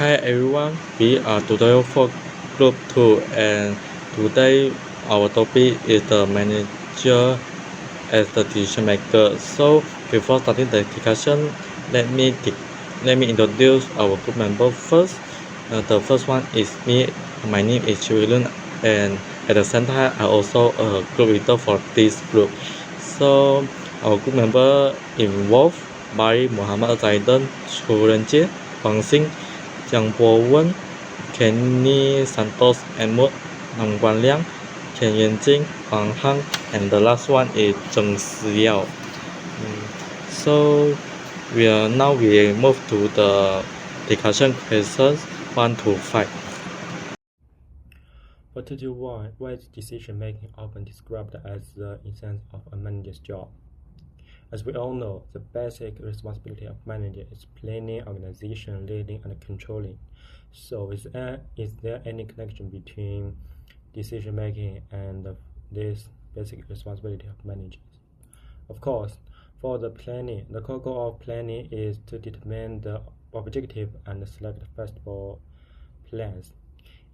Hi everyone, we are today for group 2 and today our topic is the manager as the decision maker. So before starting the discussion, let me di- let me introduce our group member first. The first one is me. My name is Children and at the same time I also a group leader for this group. So our group member involved by Muhammad Zaidan, Chu Renjie, Wang Xing, Jiang Bo-wen, Kenny Santos Emmett, Nam Guan Liang, Chen Yanjing, Wang Hang, and the last one is Zheng Siyao. So we move to the discussion questions 1 to 5. For 221, why is decision making often described as the essence of a manager's job? As we all know, the basic responsibility of manager is planning, organization, leading, and controlling. So, is there any connection between decision making and this basic responsibility of managers? Of course, for the planning, the core goal of planning is to determine the objective and select feasible plans.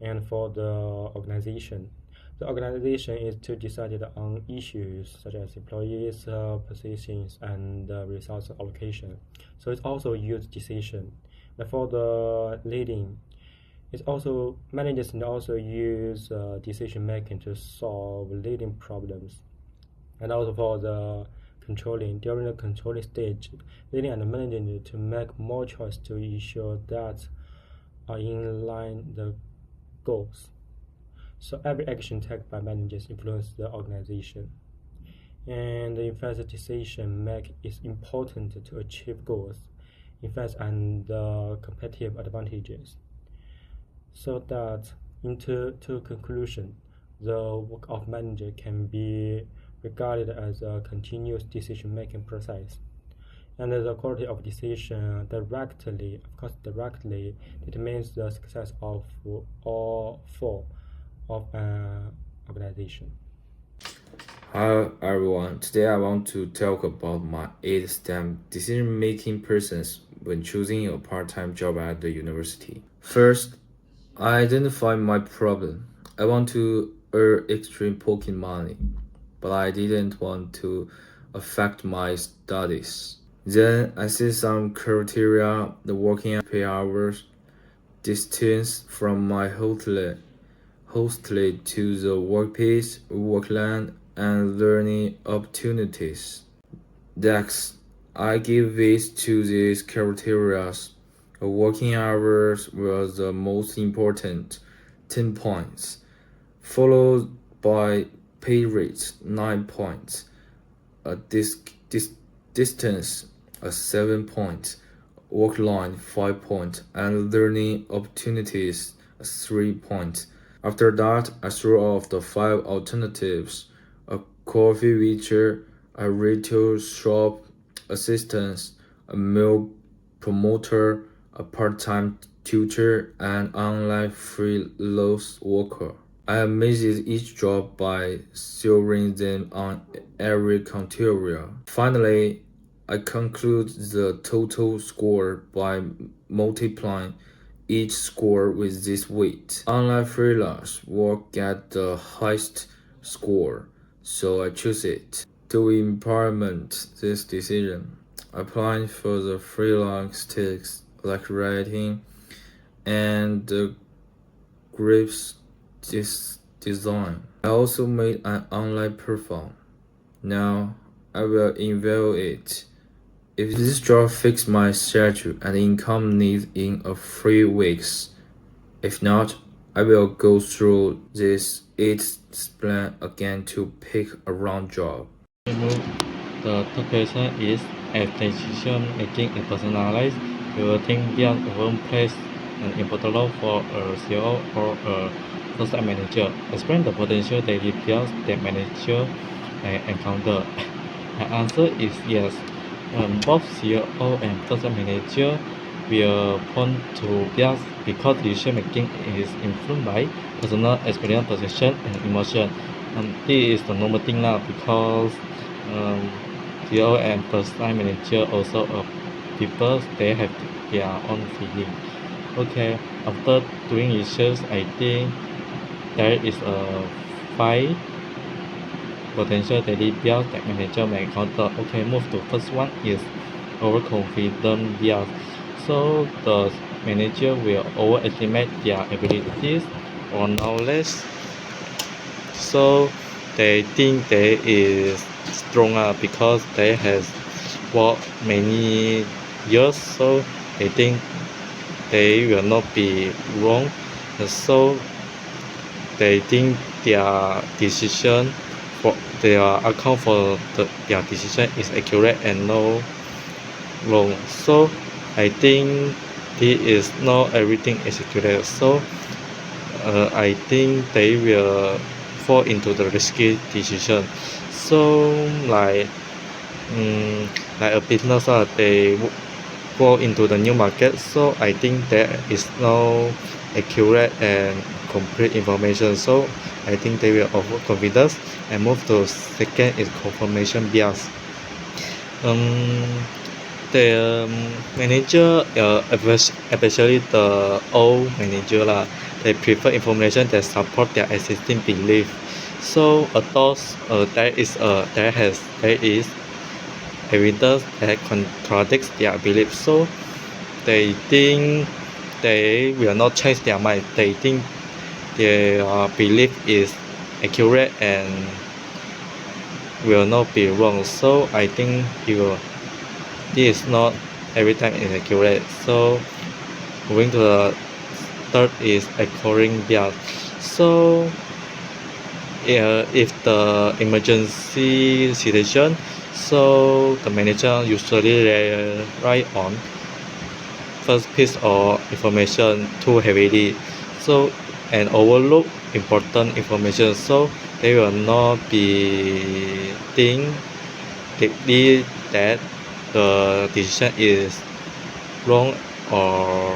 And for the organization is to decide on issues such as employees, positions, and resource allocation. So it's also use decision. And for the leading, it's also managers can also use decision making to solve leading problems. And also for the controlling, during the controlling stage, leading and managing need to make more choice to ensure that are in line the goals. So every action taken by managers influences the organization. And in fact, decision make is important to achieve goals, in fact, and competitive advantages. So that into to conclusion, the work of manager can be regarded as a continuous decision-making process. And the quality of decision directly determines the success of all four of an organization. Hi everyone, today I want to talk about my 8 STEM decision making process when choosing a part time job at the university. First, I identify my problem. I want to earn extreme pocket money, but I didn't want to affect my studies. Then I see some criteria: the working pay hours, distance from my hostel to the workplace, workland, and learning opportunities. Next, I give weight to these criteria. Working hours was the most important, 10 points, followed by pay rate, 9 points, a distance, 7 points, work line, 5 points, and learning opportunities, 3 points. After that, I threw off the 5 alternatives: a coffee waiter, a retail shop assistant, a meal promoter, a part-time tutor, and online freelance worker. I amazed each job by zeroing them on every criteria. Finally, I conclude the total score by multiplying each score with this weight. Online freelance work get the highest score, so I choose it. To implement this decision, applying for the freelance tasks like writing and the graphics design. I also made an online profile. Now I will evaluate if this job fits my schedule and income needs in a 3 weeks. If not, I will go through this 8 plan again to pick a wrong job. The third question is, as decision making is personalized, do you think beyond one plays an important role for a CEO or a project manager? Explain the potential daily bias that manager may encounter. My answer is yes. Both CEO and project manager will point to bias because decision making is influenced by personal experience, perception, and emotion. This is the normal thing now because um, CEO and project manager also people they have their own feeling. Okay, after doing research, I think there is a 5 potential daily bias that manager may encounter. Okay, move to first one is overconfident bias. So the manager will overestimate their abilities or knowledge. So they think they is stronger because they has worked many years. So they think they will not be wrong. So they think their decision for their account for their decision is accurate and no wrong. So I think this is not everything is accurate. So I think they will fall into the risky decision. So like um, like a business they go into the new market. So I think there is no accurate and complete information. So I think they will overconfidence and move to second is confirmation bias. Um, the manager, especially the old manager lah, they prefer information that support their existing belief. So there is evidence that contradicts their belief. So they think they will not change their mind. They think their belief is accurate and will not be wrong. So I think this is not every time is accurate. So moving to the third is according bias. So if the emergency situation, so the manager usually rely on first piece of information too heavily, so and overlook important information. So they will not be think deeply that the decision is wrong or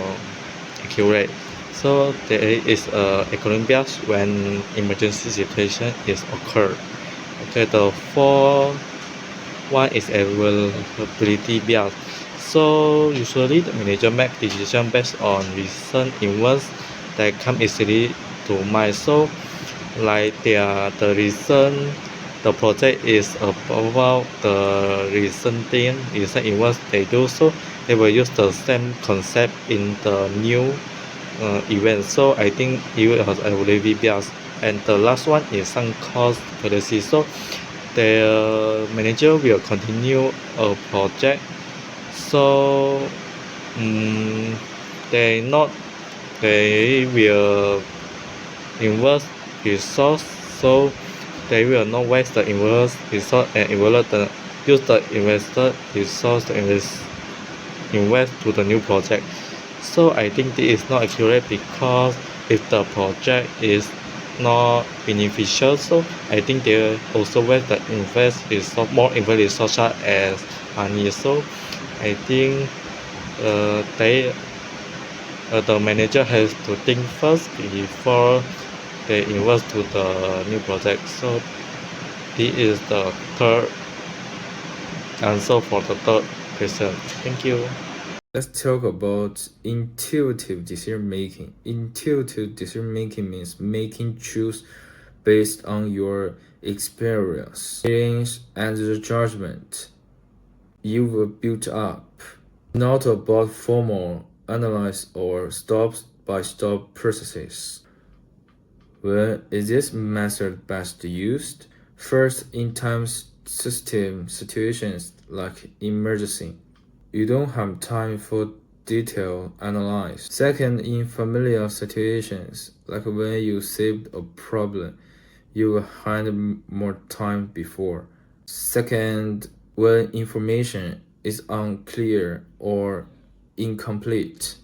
accurate. So there is a economic bias when emergency situation is occurred. Okay, the fourth one is availability bias. So usually the manager make decision based on recent events that come easily to mind. So like the recent the project is about the recent thing, recent events they do. So they will use the same concept in the new event. So I think it has availability bias. And the last one is sunk cost fallacy. So the manager will continue a project. So um, they not they will invest resource. So they will not waste the invest resource and use the invested resource to invest to the new project. So I think this is not accurate because if the project is not beneficial, so I think they also waste the more invest resource such as money. So I think the manager has to think first before they invest to the new project. So this is the third answer for the third question. Thank you. Let's talk about intuitive decision making. Intuitive decision making means making choice based on your experience, feelings, and the judgment you've built up. Not about formal analysis or stop-by-stop processes. When is this method best used? First, in time-sensitive situations like emergency. You don't have time for detailed analysis. Second, in familiar situations, like when you saved a problem you had more time before. Second, when information is unclear or incomplete.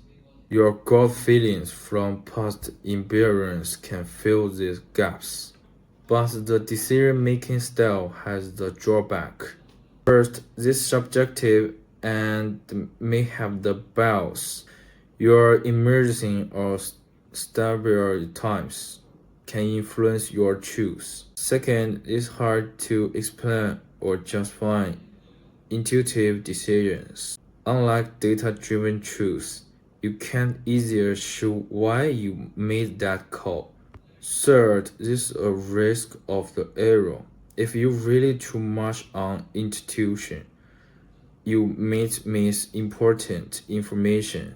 Your gut feelings from past experience can fill these gaps. But the decision-making style has the drawback. First, this is subjective and may have the bias. Your emerging or stable times can influence your choice. Second, it's hard to explain or justify intuitive decisions. Unlike data-driven choice, you can easier show why you made that call. Third, this is a risk of the error. If you really too much on intuition, you might miss important information,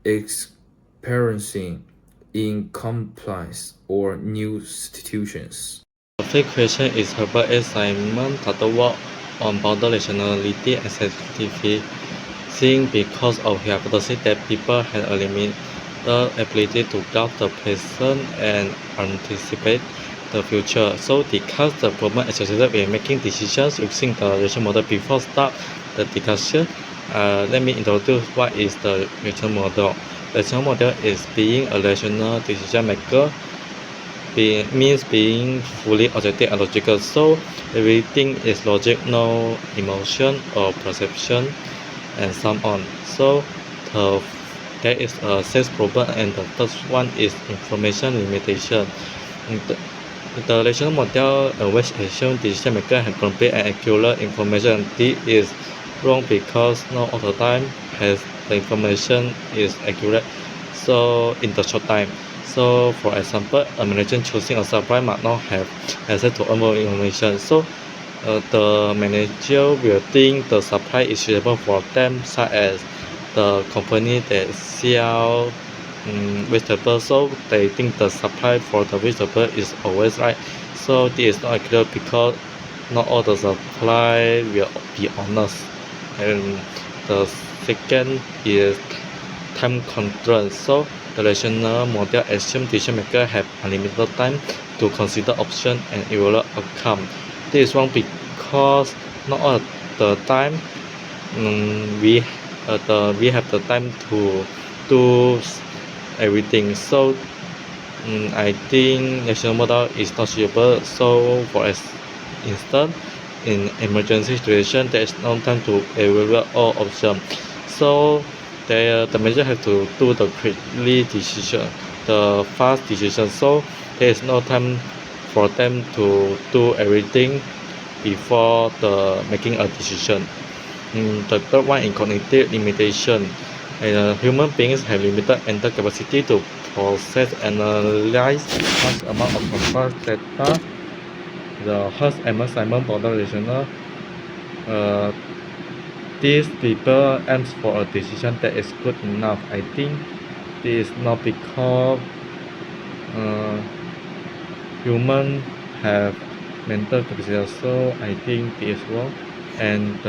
experiencing in complex or new situations. The fifth question is Herbert A. Simon titled work on boundary rationality and sensitivity, seeing because of his hypothesis that people had a limited ability to grasp the present and anticipate the future. So discuss the problem associated with making decisions using the rational model. Before start the discussion, let me introduce what is the rational model. Rational model is being a rational decision maker. Means being fully objective and logical. So everything is logic, no emotion or perception, and so on. So there is a sixth problem, and the first one is information limitation. The rational model which assumes decision maker have complete and accurate information. This is wrong because not all the time has the information is accurate. So in the short time. So for example, a manager choosing a supplier might not have access to all information. So the manager will think the supply is suitable for them, such as the company that sell vegetables, so they think the supply for the vegetable is always right. So this is not accurate because not all the supply will be honest. And the second is time constraint. So the rational model assumes decision makers have unlimited time to consider options and evaluate outcome. This is wrong because not all the time we have the time to do everything. So I think national model is not suitable. So for instance, in emergency situation, there is no time to evaluate all options. So the manager have to do the quickly decision, the fast decision. So there is no time for them to do everything before the making a decision. The third one is cognitive limitation. Human beings have limited mental capacity to process and analyze large amount of complex data. The Hurst and Simon boundary rational. These people aims for a decision that is good enough. I think this is not because humans have mental capacity. So I think this is wrong. And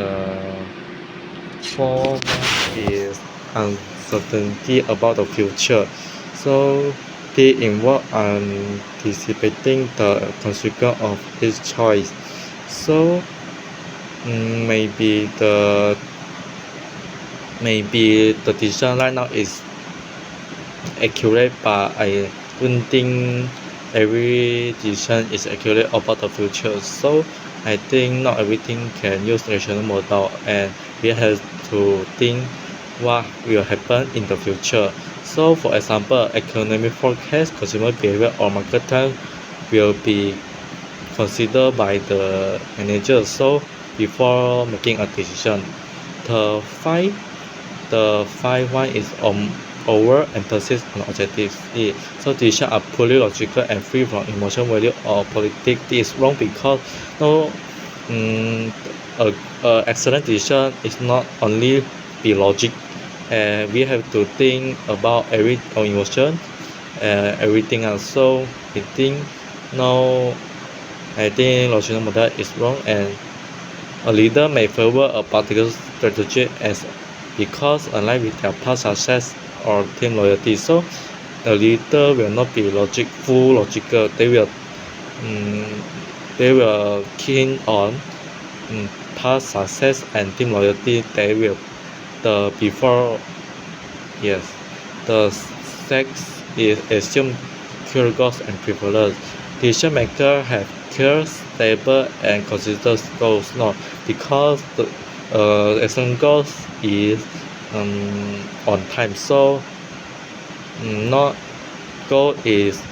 fourth one is uncertainty about the future. So they involve anticipating the consequence of each choice. So maybe the decision right now is accurate, but I don't think every decision is accurate about the future. So I think not everything can use rational model, and we have to think what will happen in the future. So for example, economic forecast, consumer behavior, or market trend will be considered by the manager. So before making a decision, the five one is over emphasis on objectivity. So decisions are purely logical and free from emotional value or politics. This is wrong because no excellent decision is not only be logic, and we have to think about every emotion, everything else. So I think rational model is wrong, and a leader may favor a particular strategy as because aligned with their past success or team loyalty. So the leader will not be logical. They will keen on past success and team loyalty. They will the sex is assumed clear goals and preference. Decision maker have clear, stable, and consistent goals. No, because the excellent goals is on time. So not goal is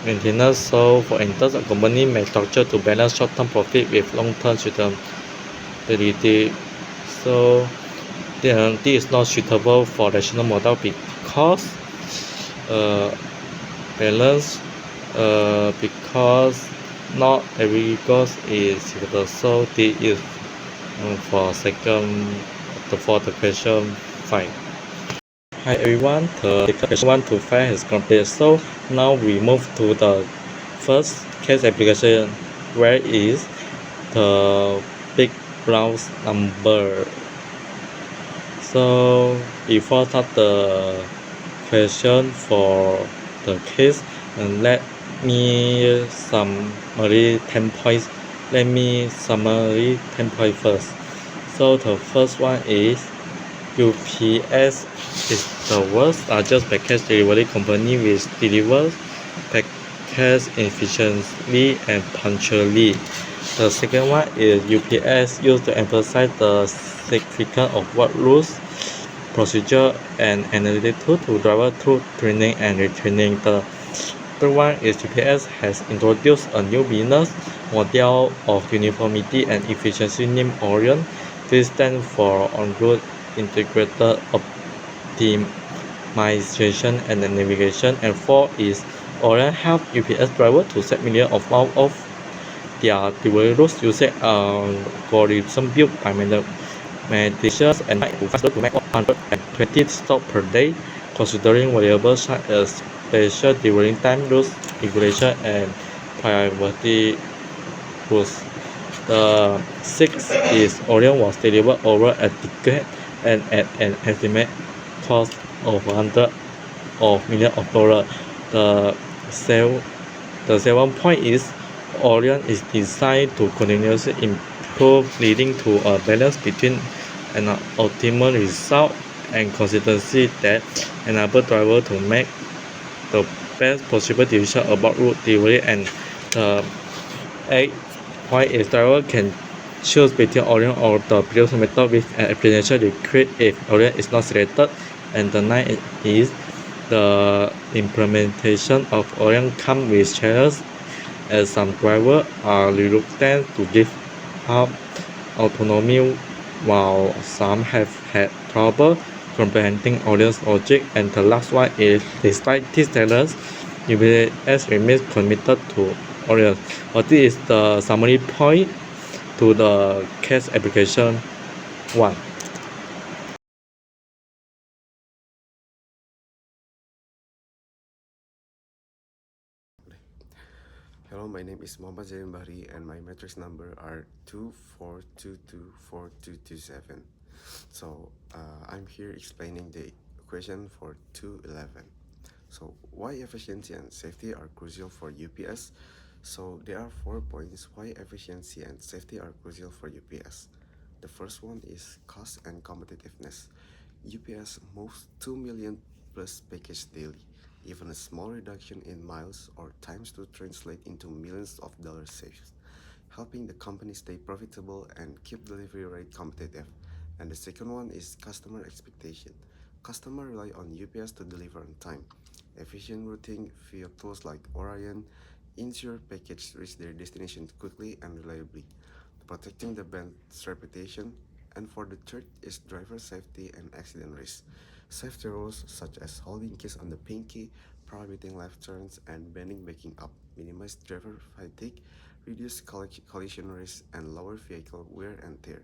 maintenance. So for instance, a company may structure to balance short-term profit with long-term sustainability. So then this is not suitable for rational model because balance because not every course is suitable. So this is for the question 5. Hi everyone, the question 1 to 5 is complete. So now we move to the first case application, where is the big round number. So before start the question for the case, and let me summary 10 points. Let me summary 10 points first. So the first one is UPS is the world's largest package delivery company which delivers packages efficiently and punctually. The second one is UPS used to emphasize the significance of work rules, procedure, and analytic tools to drive through training and retraining. The third one is UPS has introduced a new business model of uniformity and efficiency named Orion. This stands for On-Route Integrated Optimization and Navigation. And four is Orion help UPS drivers to set millions of miles of their delivery routes using algorithm built by mathematicians and faster to make 120 stops per day, considering variables such as special delivery time, route regulation, and priority routes. The sixth is Orion was delivered over a decade and at an estimated cost of $100 million. The seventh point is Orion is designed to continuously improve, leading to a balance between an optimal result and consistency that enable driver to make the best possible decision about route delivery. And the eighth point is driver can choose between Orion or the previous method with an application required if Orion is not selected. And the ninth is the implementation of Orion comes with challenges, as some drivers are reluctant to give up autonomy, while some have had trouble comprehending Orion's logic. And the last one is, despite these challenges, UPS remains committed to Orion. This is the summary point to the case application 1. Hello, my name is Muhammad Zain Bahri and my matrix number are 24224227. So I'm here explaining the equation for 211. So why efficiency and safety are crucial for UPS? So there are 4 points why efficiency and safety are crucial for UPS. The first one is cost and competitiveness. UPS moves 2 million plus packages daily. Even a small reduction in miles or times to translate into millions of dollars saved, helping the company stay profitable and keep delivery rate competitive. And the second one is customer expectation. Customers rely on UPS to deliver on time. Efficient routing via tools like Orion ensure packages reach their destination quickly and reliably, protecting the brand's reputation. And for the third is driver safety and accident risk. Safety rules such as holding keys on the pinky, prohibiting left turns, and bending backing up minimize driver fatigue, reduce collision risk, and lower vehicle wear and tear,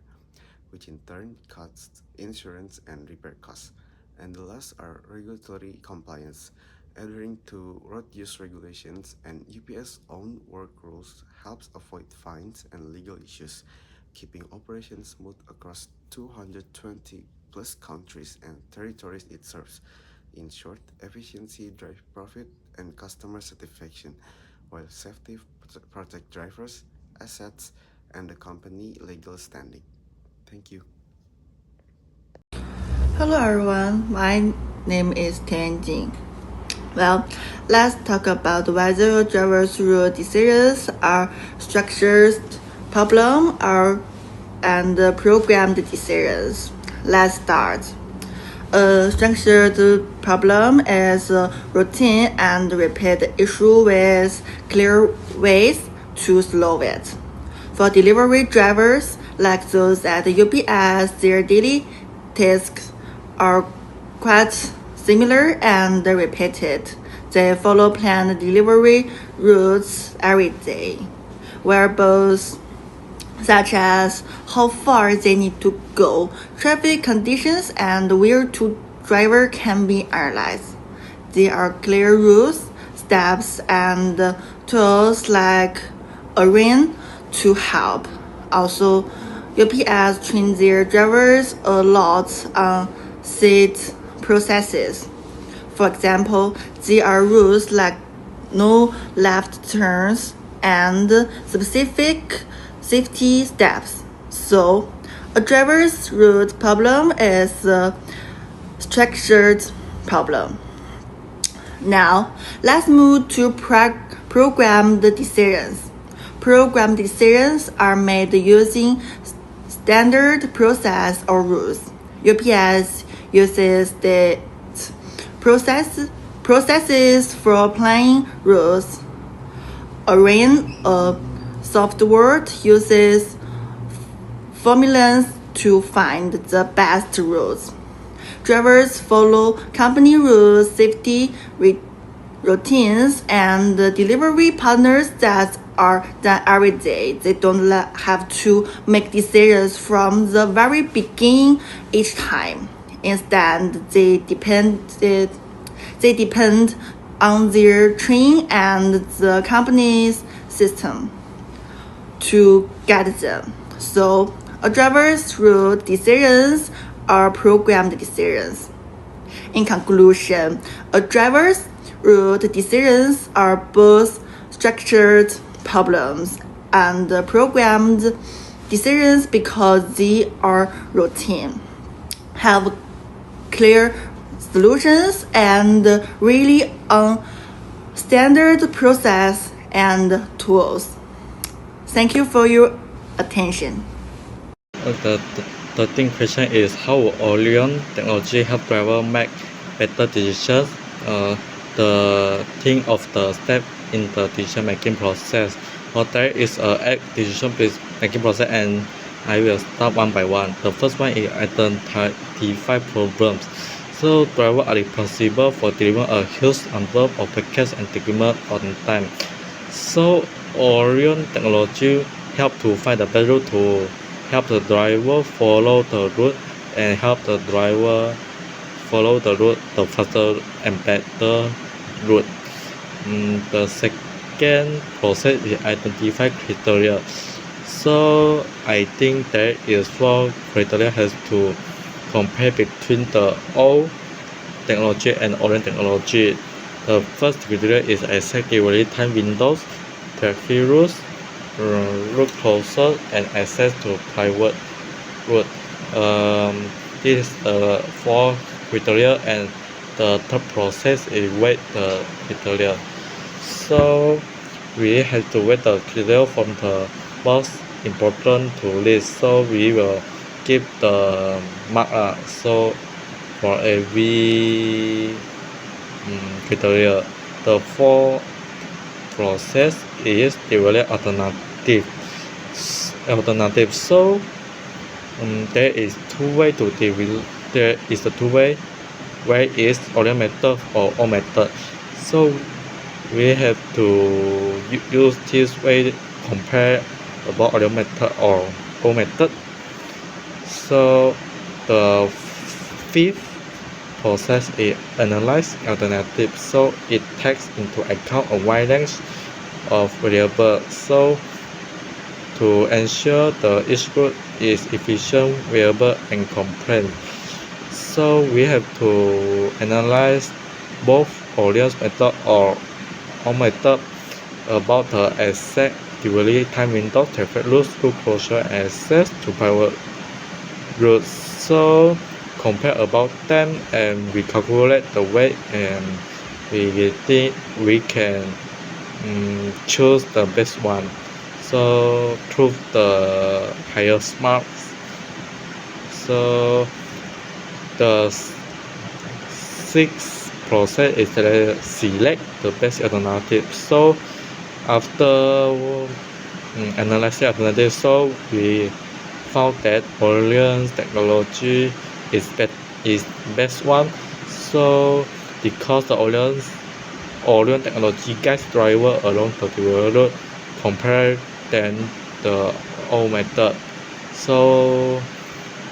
which in turn cuts insurance and repair costs. And the last are regulatory compliance. Adhering to road use regulations and UPS own work rules helps avoid fines and legal issues, keeping operations smooth across 220 plus countries and territories it serves. In short, efficiency drives profit and customer satisfaction, while safety protects drivers, assets, and the company legal standing. Thank you. Hello everyone, my name is Tianjin. Well, let's talk about whether drivers' rule decisions are structured problem and programmed decisions. Let's start. A structured problem is a routine and repeat issue with clear ways to solve it. For delivery drivers like those at UPS, their daily tasks are quite similar and repeated. They follow planned delivery routes every day, where both such as how far they need to go, traffic conditions, and where to driver can be analyzed. There are clear rules, steps, and tools like Arrange to help. Also, UPS trains their drivers a lot on seat processes. For example, there are rules like no left turns and specific safety steps. So, a driver's route problem is a structured problem. Now, let's move to programmed decisions. Programmed decisions are made using standard process or rules. UPS uses the processes for applying rules. Arrange a software uses formulas to find the best routes. Drivers follow company rules, safety routines, and delivery partners that are done every day. They don't have to make decisions from the very beginning each time. Instead, they depend on their train and the company's system to guide them. So, a driver's route decisions are programmed decisions. In conclusion, a driver's route decisions are both structured problems and programmed decisions because they are routine, have clear solutions, and really on standard process and tools. Thank you for your attention. The third question is how Orion technology help driver make better decisions. The thing of the step in the decision making process. There is a decision making process, and I will start one by one. The first one is identify problems. So driver are responsible for delivering a huge number of packages and equipment on time. So Orion technology help to find the best route to help the driver follow the route and help the driver follow the route, the faster and better route. The second process is identify criteria. So I think there is 4 criteria has to compare between the old technology and Orion technology. The first criteria is exact delivery time windows, traffic rules, route closure, and access to private route. This is the 4 criteria, and the third process is weight the criteria. So we have to weight the criteria from the most important to least. So we will give the mark. So for every criteria, the 4 process is develop alternative. So there is 2 way to develop. There is a 2 way. Where is Orion method or O method? So we have to use this way compare about Orion method or O method. So the fifth process is analyze alternative. So it takes into account a wide range of variables. So to ensure each route is efficient, viable, and complete. So we have to analyze both Orion's method or our method about the exact delivery time window, traffic rules, route closure, and access to private routes. So compare about them, and we calculate the weight, and we think we can choose the best one. So through the highest marks. So the sixth process is to select the best alternative. So after analyzing alternative, so we found that Orion's technology is best one. So because the Orion technology guides driver along the developed road compared than the old method. So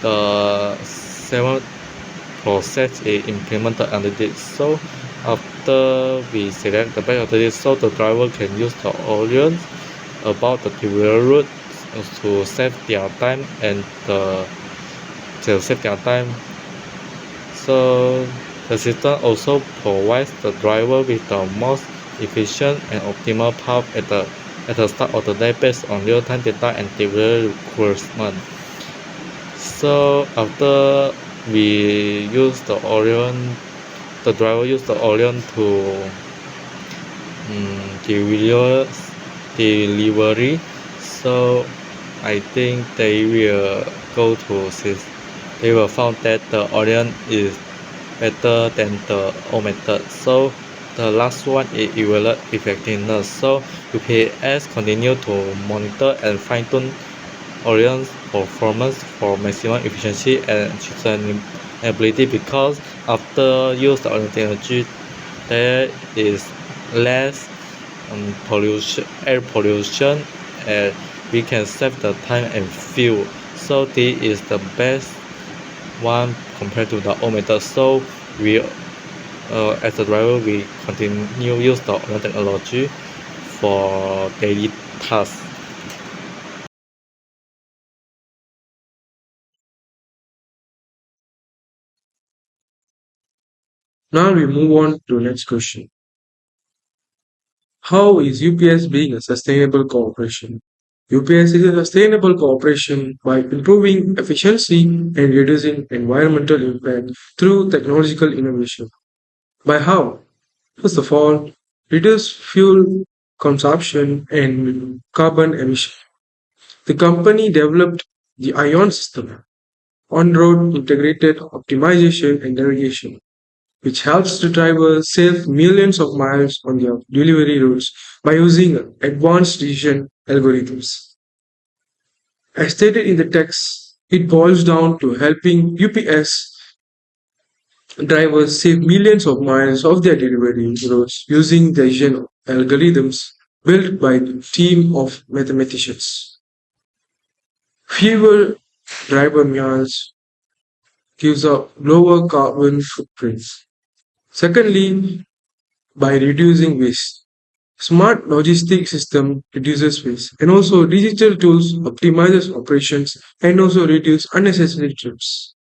the seven process is implemented under this. So after we select the best alternative, so the driver can use the Orion about the developed route to save their time and to save their time. So the system also provides the driver with the most efficient and optimal path at the start of the day based on real-time data and delivery requirements. So after we use the Orion, the driver use the Orion to delivery. So I think they will go to they will found that the Orion is better than the old method. So the last one is evaluate effectiveness. So UPS continue to monitor and fine-tune Orion's performance for maximum efficiency and sustainability because after use the Orion technology there is less air pollution and we can save the time and fuel. So this is the best one compared to the old method. So we as a driver we continue use the Orion technology for daily tasks. Now we move on to the next question. How is UPS being a sustainable corporation? UPS is a sustainable corporation by improving efficiency and reducing environmental impact through technological innovation. By how? First of all, reduce fuel consumption and carbon emission. The company developed the ION system, on-road integrated optimization and navigation, which helps the driver save millions of miles on their delivery routes by using advanced decision algorithms. As stated in the text, it boils down to helping UPS drivers save millions of miles of their delivery routes using decision algorithms built by a team of mathematicians. Fewer driver miles gives a lower carbon footprint. Secondly, by reducing waste. Smart logistic system reduces waste and also digital tools optimizes operations and also reduce unnecessary trips.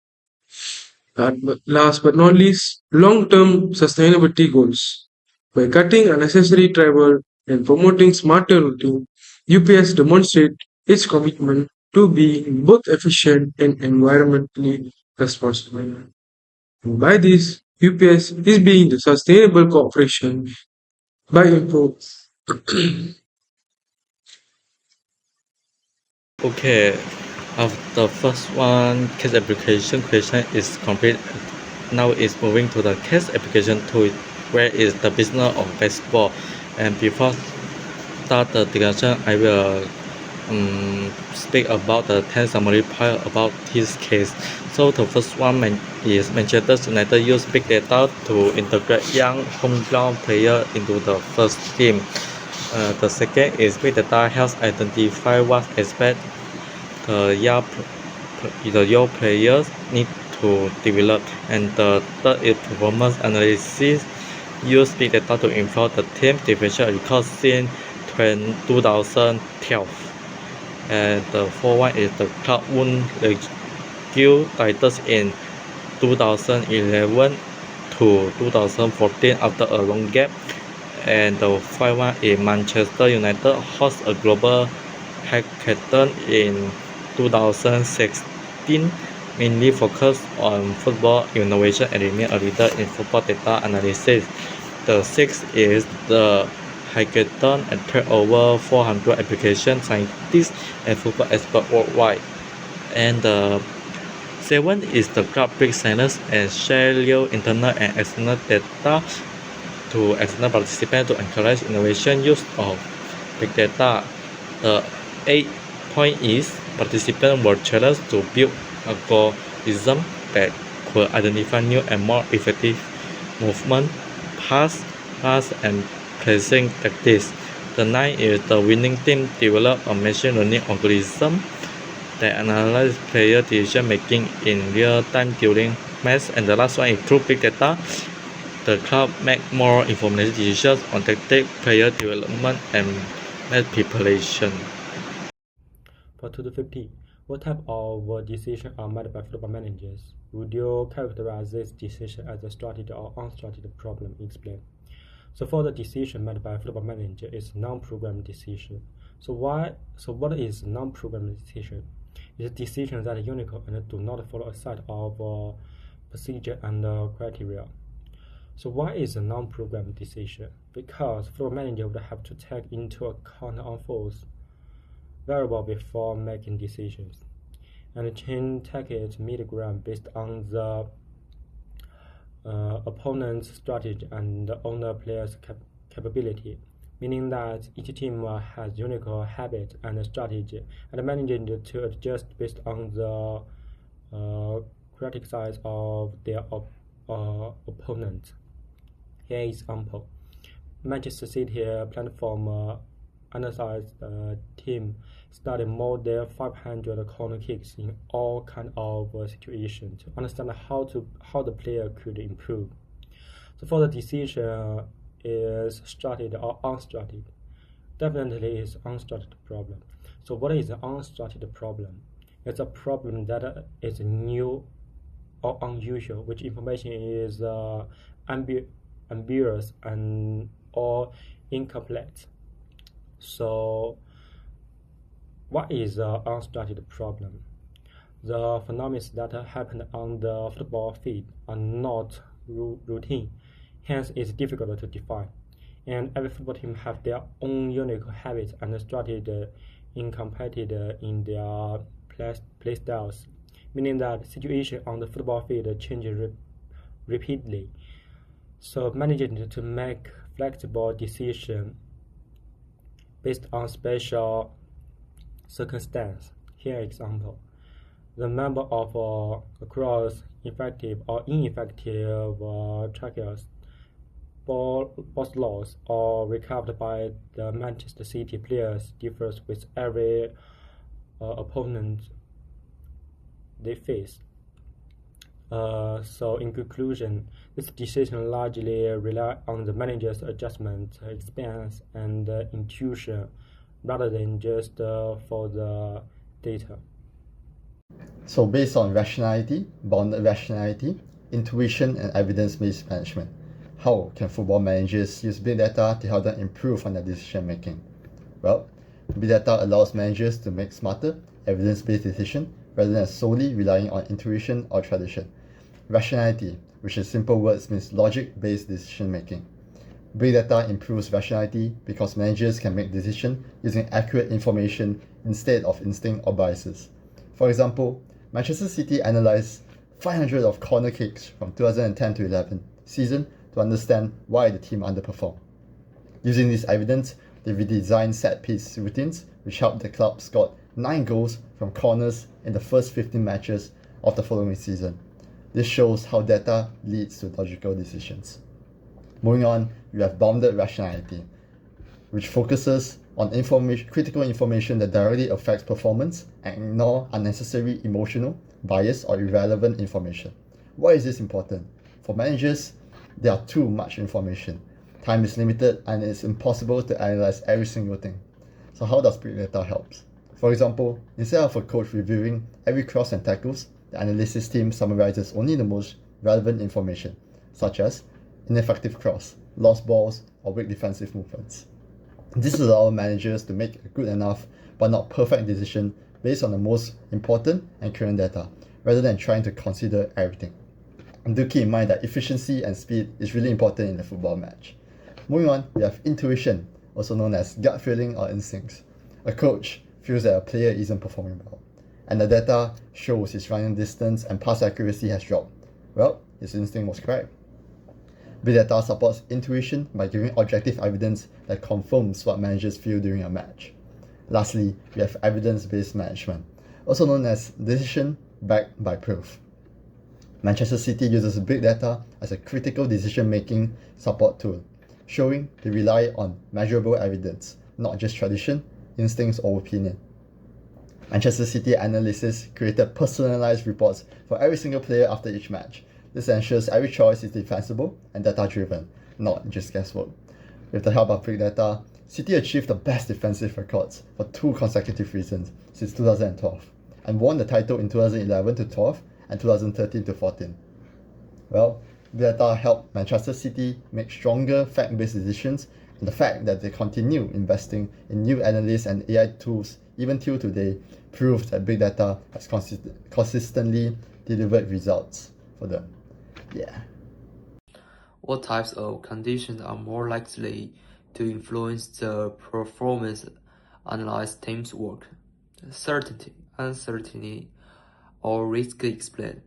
Last but not least, long-term sustainability goals. By cutting unnecessary travel and promoting smarter routing, UPS demonstrates its commitment to being both efficient and environmentally responsible. And by this, UPS is being the sustainable corporation by improving. Okay, the first one case application question is complete. Now it's moving to the case application 2, where is the business of baseball. And before start the discussion, I will speak about the 10 summary point about this case. So the first one is Manchester United use big data to integrate young homegrown player into the first team. The second is big data helps identify what aspect the young players need to develop. And the third is performance analysis. Use big data to improve the team differential record since 2012. And the fourth one is the club won the Guild titles in 2011 to 2014 after a long gap. And the fifth one is Manchester United hosts a global hackathon in 2016, mainly focused on football innovation and remain a leader in football data analysis. The sixth is the hackathon attract over 400 application scientists and football experts worldwide. And the seventh is the club big science and share real internal and external data to external participants to encourage innovation use of big data. The eighth point is participants were challenged to build algorithm that could identify new and more effective movement, pass, and pressing tactics. The ninth is the winning team developed a machine learning algorithm that analyzes player decision making in real time during match. And the last one is through big data. The club make more informative decisions on tactic, player development, and match preparation. For 250, what type of decisions are made by football managers? Would you characterize this decision as a strategy or unstrategic problem? Explain. So for the decision made by a football manager is non-programmed decision. So what is non-programmed decision? It's a decision that are unique and do not follow a set of procedure and criteria. So why is a non-programmed decision? Because football manager would have to take into account unfolds variable before making decisions, and change tactics mid-ground based on the opponent's strategy and owner player's capability, meaning that each team has unique habit and strategy, and managing to adjust based on the critic size of their opponent. Here is example. Manchester City platform analyzed team studied more than 500 corner kicks in all kinds of situations to understand how the player could improve. So for the decision is structured or unstructured, definitely is unstructured problem. So what is an unstructured problem? It's a problem that is new or unusual, which information is ambiguous and or incomplete. So what is an unstructured problem? The phenomena that happen on the football field are not routine, hence it's difficult to define. And every football team have their own unique habits and strategy incorporated in their play styles, meaning that situation on the football field changes repeatedly. So managing to make flexible decisions based on special circumstance. Here example. The number of across effective or ineffective tackles, both lost or recovered by the Manchester City players differs with every opponent they face. So in conclusion, this decision largely relies on the manager's adjustment, experience, and intuition, rather than just for the data. So based on rationality, bounded rationality, intuition, and evidence-based management, how can football managers use big data to help them improve on their decision making? Well, big data allows managers to make smarter, evidence-based decisions rather than solely relying on intuition or tradition. Rationality, which in simple words means logic-based decision making. Big data improves rationality because managers can make decisions using accurate information instead of instinct or biases. For example, Manchester City analyzed 500 of corner kicks from 2010 to 11 season to understand why the team underperformed. Using this evidence, they redesigned set-piece routines, which helped the club score 9 goals from corners in the first 15 matches of the following season. This shows how data leads to logical decisions. Moving on, we have bounded rationality, which focuses on critical information that directly affects performance and ignore unnecessary emotional, biased, or irrelevant information. Why is this important? For managers, there are too much information. Time is limited and it's impossible to analyze every single thing. So how does big data help? For example, instead of a coach reviewing every cross and tackles, the analysis team summarizes only the most relevant information, such as ineffective cross, lost balls, or weak defensive movements. This allows managers to make a good enough but not perfect decision based on the most important and current data, rather than trying to consider everything. And do keep in mind that efficiency and speed is really important in a football match. Moving on, we have intuition, also known as gut feeling or instincts. A coach feels that a player isn't performing well, and the data shows his running distance and pass accuracy has dropped. Well, his instinct was correct. Big data supports intuition by giving objective evidence that confirms what managers feel during a match. Lastly, we have evidence-based management, also known as decision backed by proof. Manchester City uses big data as a critical decision-making support tool, showing they rely on measurable evidence, not just tradition, instincts, or opinion. Manchester City analysts created personalized reports for every single player after each match. This ensures every choice is defensible and data-driven, not just guesswork. With the help of big data, City achieved the best defensive records for 2 consecutive seasons since 2012 and won the title in 2011-12 and 2013-14. Well, data helped Manchester City make stronger fact-based decisions, and the fact that they continue investing in new analytics and AI tools even till today proves that big data has consistently delivered results for them. Yeah. What types of conditions are more likely to influence the performance analyzed team's work? Certainty, uncertainty, or risk explained.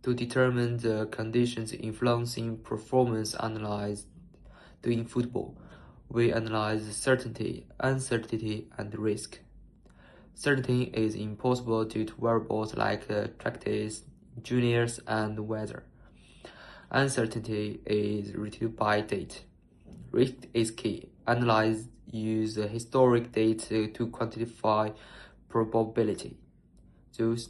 To determine the conditions influencing performance analyzed in football, we analyze certainty, uncertainty, and risk. Certainty is impossible due to variables like practice, juniors, and weather. Uncertainty is reduced by date. Risk is key. Analyze use historic data to quantify probability. Thus,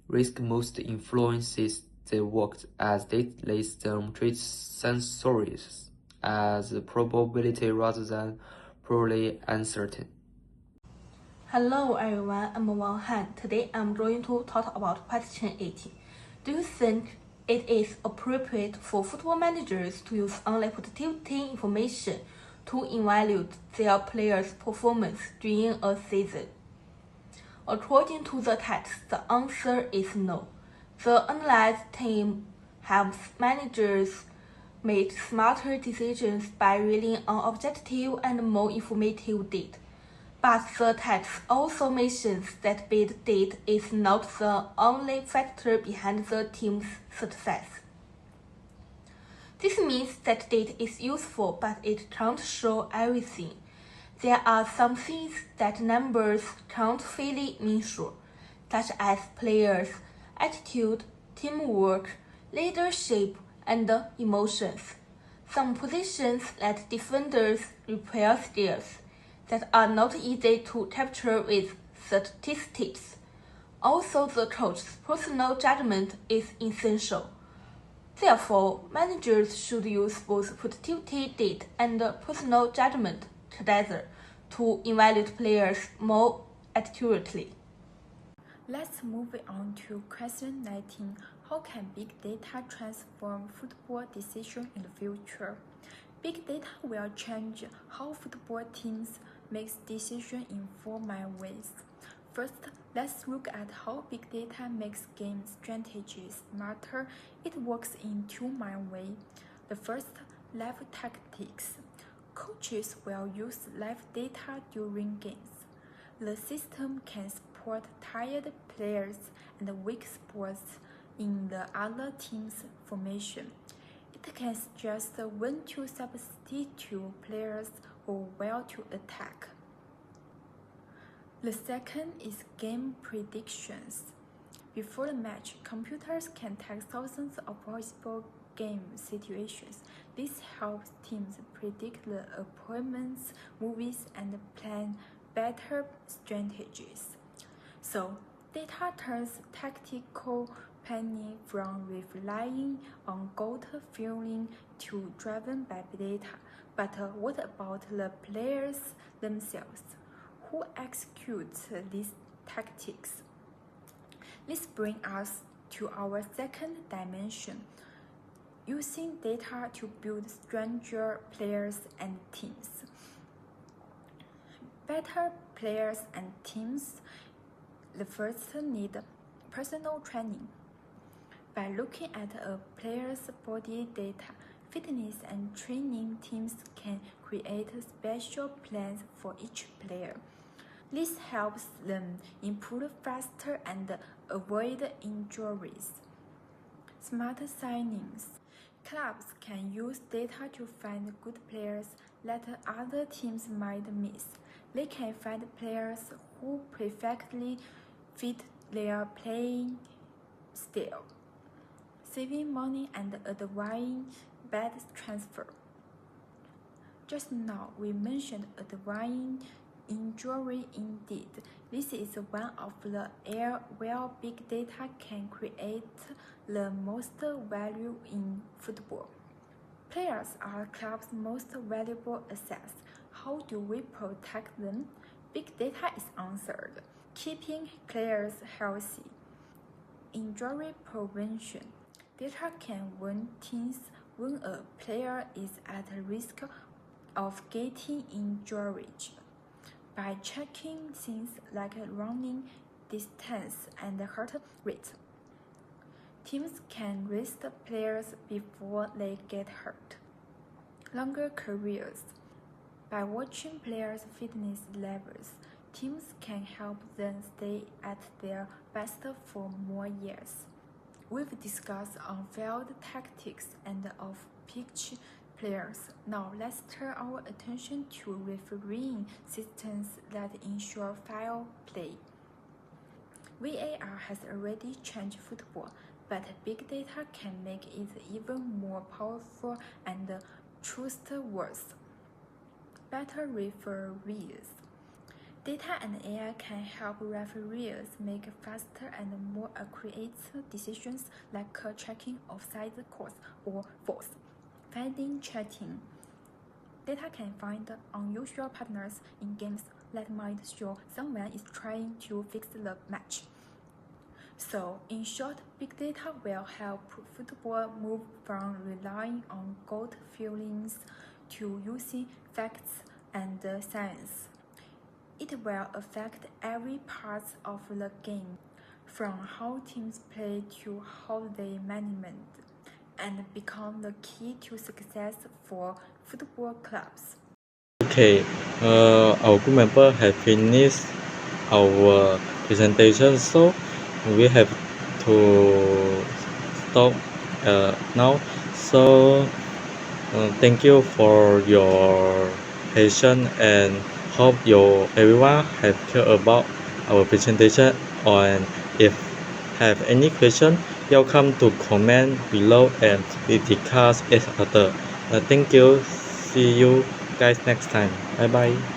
risk most influences the work as data lets them treat sensorials as probability rather than purely uncertain. Hello everyone, I'm Wang Han. Today I'm going to talk about question 18. Do you think it is appropriate for football managers to use only productivity information to evaluate their players' performance during a season? According to the text, the answer is no. The analyzed team helps managers make smarter decisions by relying on objective and more informative data. But the text also mentions that big data is not the only factor behind the team's success. This means that data is useful, but it can't show everything. There are some things that numbers can't fully measure, such as players' attitude, teamwork, leadership, and emotions. Some positions, like defenders, require skills that are not easy to capture with statistics. Also, the coach's personal judgment is essential. Therefore, managers should use both productivity data and personal judgment together to evaluate players more accurately. Let's move on to question 19. How can big data transform football decisions in the future? Big data will change how football teams make decisions in 4 main ways. First, let's look at how big data makes game strategies smarter. It works in 2 main ways. The first, live tactics. Coaches will use live data during games. The system can support tired players and weak spots in the other team's formation. It can suggest when to substitute players or where to attack. The second is game predictions. Before the match, computers can test thousands of possible game situations. This helps teams predict the opponent's moves and plan better strategies. So, data turns tactical planning from relying on gut feeling to driven by data. But what about the players themselves? Who executes these tactics? This brings us to our second dimension, using data to build stronger players and teams. Better players and teams, the first need personal training. By looking at a player's body data, fitness and training teams can create special plans for each player. This helps them improve faster and avoid injuries. Smart signings. Clubs can use data to find good players that other teams might miss. They can find players who perfectly fit their playing style. saving money and avoiding bad transfer. Just now we mentioned avoiding injury. Indeed, this is one of the areas where big data can create the most value in football. Players are club's most valuable assets. How do we protect them? Big data is answered. Keeping players healthy. Injury prevention. Data can warn teams when a player is at risk of getting injured. By checking things like running distance and heart rate, teams can rest players before they get hurt. Longer careers. By watching players' fitness levels, teams can help them stay at their best for more years. We've discussed on-field tactics and off-pitch players. Now let's turn our attention to refereeing systems that ensure fair play. VAR has already changed football, but big data can make it even more powerful and trustworthy. Better referees. Data and AI can help referees make faster and more accurate decisions like checking offside calls or false. Finding cheating. Data can find unusual patterns in games that might show someone is trying to fix the match. So, in short, big data will help football move from relying on gut feelings to using facts and science. It will affect every part of the game, from how teams play to how they manage, and become the key to success for football clubs. Okay, our group member have finished our presentation, so we have to stop now. So thank you for your patience and hope everyone have care about our presentation. And if have any question, welcome to comment below and we discuss it further. Thank you. See you guys next time. Bye bye.